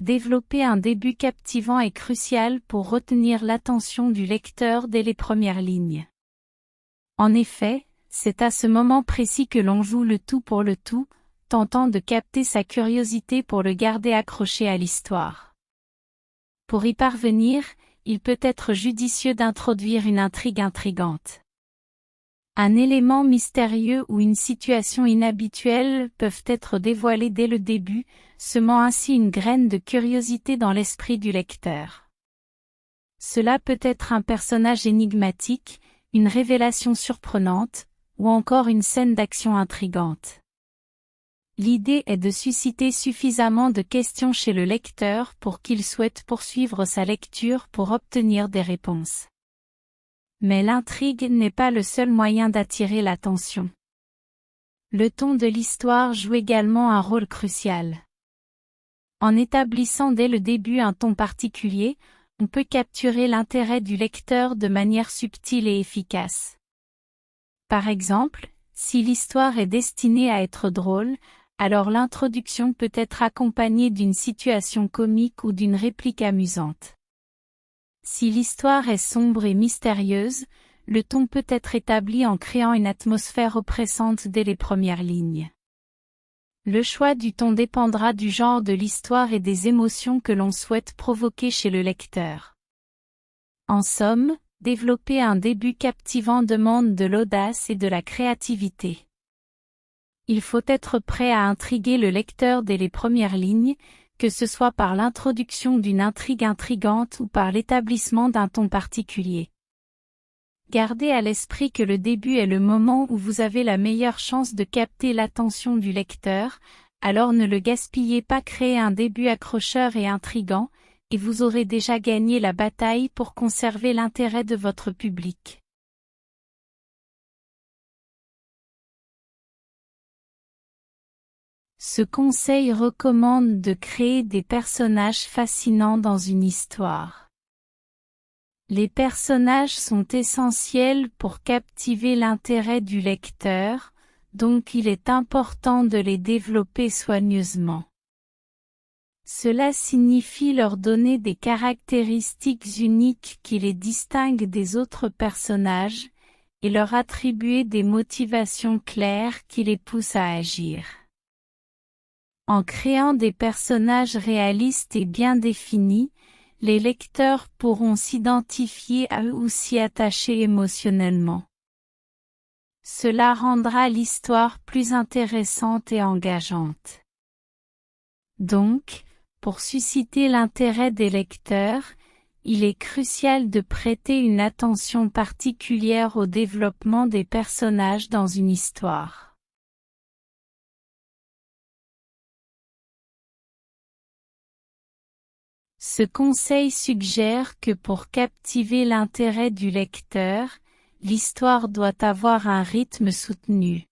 développer un début captivant est crucial pour retenir l'attention du lecteur dès les premières lignes. En effet, c'est à ce moment précis que l'on joue le tout pour le tout, tentant de capter sa curiosité pour le garder accroché à l'histoire. Pour y parvenir, il peut être judicieux d'introduire une intrigue intrigante. Un élément mystérieux ou une situation inhabituelle peuvent être dévoilés dès le début, semant ainsi une graine de curiosité dans l'esprit du lecteur. Cela peut être un personnage énigmatique, une révélation surprenante, ou encore une scène d'action intrigante. L'idée est de susciter suffisamment de questions chez le lecteur pour qu'il souhaite poursuivre sa lecture pour obtenir des réponses. Mais l'intrigue n'est pas le seul moyen d'attirer l'attention. Le ton de l'histoire joue également un rôle crucial. En établissant dès le début un ton particulier, on peut capturer l'intérêt du lecteur de manière subtile et efficace. Par exemple, si l'histoire est destinée à être drôle, alors l'introduction peut être accompagnée d'une situation comique ou d'une réplique amusante. Si l'histoire est sombre et mystérieuse, le ton peut être établi en créant une atmosphère oppressante dès les premières lignes. Le choix du ton dépendra du genre de l'histoire et des émotions que l'on souhaite provoquer chez le lecteur. En somme, développer un début captivant demande de l'audace et de la créativité. Il faut être prêt à intriguer le lecteur dès les premières lignes, que ce soit par l'introduction d'une intrigue intrigante ou par l'établissement d'un ton particulier. Gardez à l'esprit que le début est le moment où vous avez la meilleure chance de capter l'attention du lecteur, alors ne le gaspillez pas, créez un début accrocheur et intrigant, et vous aurez déjà gagné la bataille pour conserver l'intérêt de votre public. Ce conseil recommande de créer des personnages fascinants dans une histoire. Les personnages sont essentiels pour captiver l'intérêt du lecteur, donc il est important de les développer soigneusement. Cela signifie leur donner des caractéristiques uniques qui les distinguent des autres personnages, et leur attribuer des motivations claires qui les poussent à agir. En créant des personnages réalistes et bien définis, les lecteurs pourront s'identifier à eux ou s'y attacher émotionnellement. Cela rendra l'histoire plus intéressante et engageante. Donc, pour susciter l'intérêt des lecteurs, il est crucial de prêter une attention particulière au développement des personnages dans une histoire. Ce conseil suggère que pour captiver l'intérêt du lecteur, l'histoire doit avoir un rythme soutenu.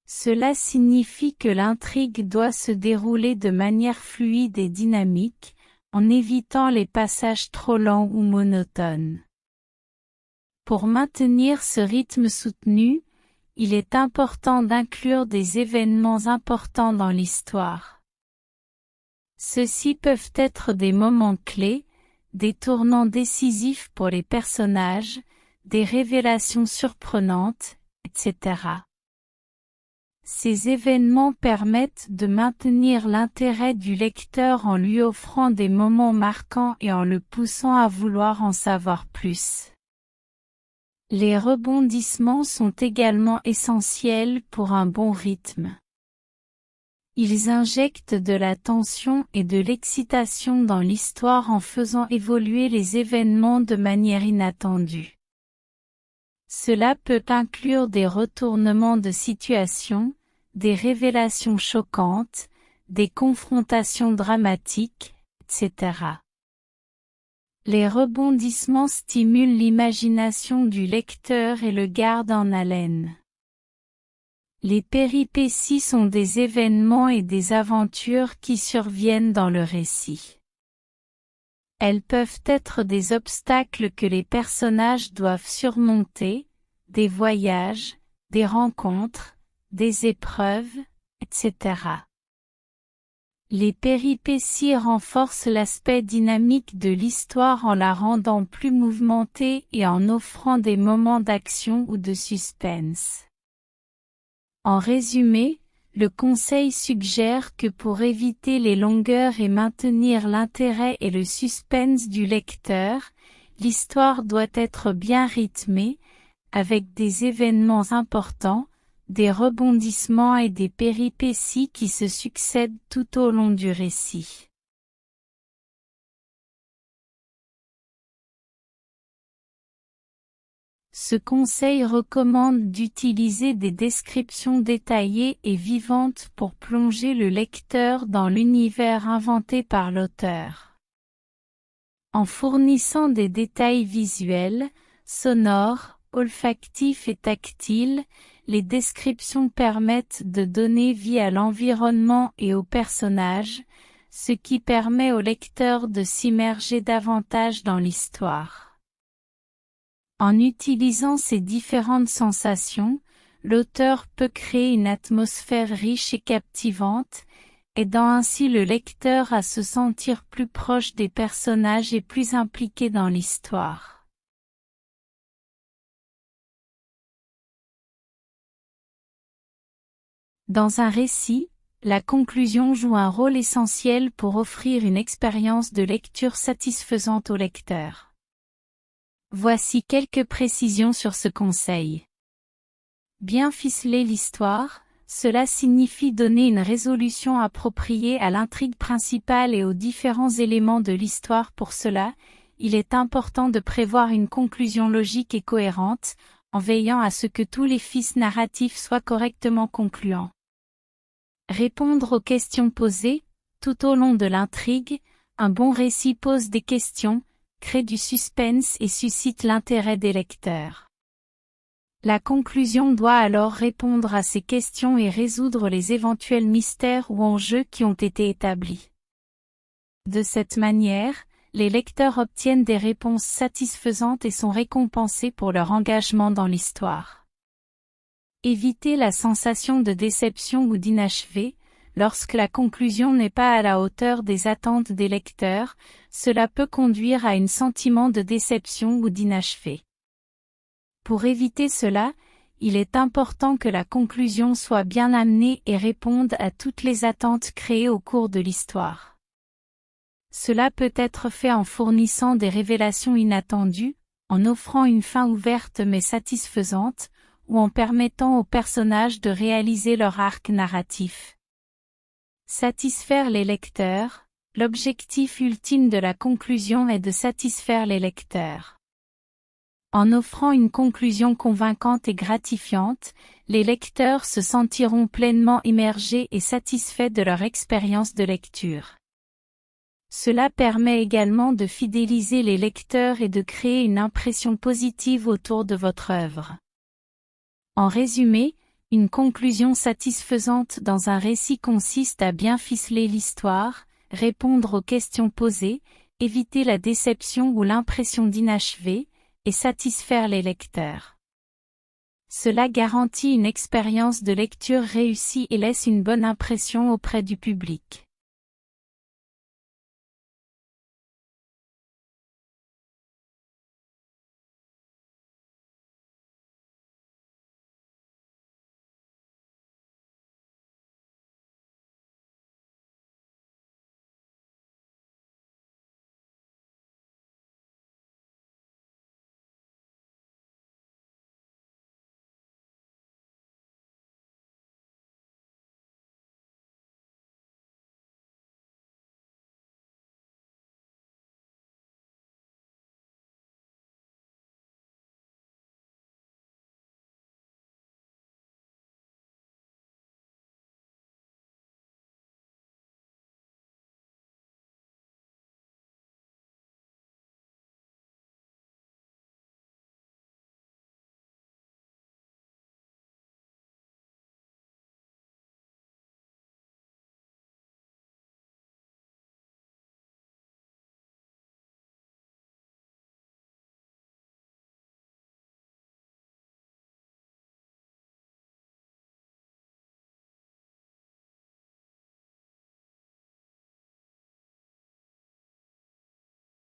Cela signifie que l'intrigue doit se dérouler de manière fluide et dynamique, en évitant les passages trop lents ou monotones. Pour maintenir ce rythme soutenu, il est important d'inclure des événements importants dans l'histoire. Ceux-ci peuvent être des moments clés, des tournants décisifs pour les personnages, des révélations surprenantes, etc. Ces événements permettent de maintenir l'intérêt du lecteur en lui offrant des moments marquants et en le poussant à vouloir en savoir plus. Les rebondissements sont également essentiels pour un bon rythme. Ils injectent de la tension et de l'excitation dans l'histoire en faisant évoluer les événements de manière inattendue. Cela peut inclure des retournements de situation, des révélations choquantes, des confrontations dramatiques, etc. Les rebondissements stimulent l'imagination du lecteur et le gardent en haleine. Les péripéties sont des événements et des aventures qui surviennent dans le récit. Elles peuvent être des obstacles que les personnages doivent surmonter, des voyages, des rencontres, des épreuves, etc. Les péripéties renforcent l'aspect dynamique de l'histoire en la rendant plus mouvementée et en offrant des moments d'action ou de suspense. En résumé, le conseil suggère que pour éviter les longueurs et maintenir l'intérêt et le suspense du lecteur, l'histoire doit être bien rythmée, avec des événements importants, des rebondissements et des péripéties qui se succèdent tout au long du récit. Ce conseil recommande d'utiliser des descriptions détaillées et vivantes pour plonger le lecteur dans l'univers inventé par l'auteur. En fournissant des détails visuels, sonores, olfactifs et tactiles, les descriptions permettent de donner vie à l'environnement et aux personnages, ce qui permet au lecteur de s'immerger davantage dans l'histoire. En utilisant ces différentes sensations, l'auteur peut créer une atmosphère riche et captivante, aidant ainsi le lecteur à se sentir plus proche des personnages et plus impliqué dans l'histoire. Dans un récit, la conclusion joue un rôle essentiel pour offrir une expérience de lecture satisfaisante au lecteur. Voici quelques précisions sur ce conseil. Bien ficeler l'histoire, cela signifie donner une résolution appropriée à l'intrigue principale et aux différents éléments de l'histoire. Pour cela, il est important de prévoir une conclusion logique et cohérente, en veillant à ce que tous les fils narratifs soient correctement concluants. Répondre aux questions posées, tout au long de l'intrigue, un bon récit pose des questions, crée du suspense et suscite l'intérêt des lecteurs. La conclusion doit alors répondre à ces questions et résoudre les éventuels mystères ou enjeux qui ont été établis. De cette manière, les lecteurs obtiennent des réponses satisfaisantes et sont récompensés pour leur engagement dans l'histoire. Éviter la sensation de déception ou d'inachevé. Lorsque la conclusion n'est pas à la hauteur des attentes des lecteurs, cela peut conduire à un sentiment de déception ou d'inachevé. Pour éviter cela, il est important que la conclusion soit bien amenée et réponde à toutes les attentes créées au cours de l'histoire. Cela peut être fait en fournissant des révélations inattendues, en offrant une fin ouverte mais satisfaisante, ou en permettant aux personnages de réaliser leur arc narratif. Satisfaire les lecteurs. L'objectif ultime de la conclusion est de satisfaire les lecteurs. En offrant une conclusion convaincante et gratifiante, les lecteurs se sentiront pleinement immergés et satisfaits de leur expérience de lecture. Cela permet également de fidéliser les lecteurs et de créer une impression positive autour de votre œuvre. En résumé, une conclusion satisfaisante dans un récit consiste à bien ficeler l'histoire, répondre aux questions posées, éviter la déception ou l'impression d'inachevé, et satisfaire les lecteurs. Cela garantit une expérience de lecture réussie et laisse une bonne impression auprès du public.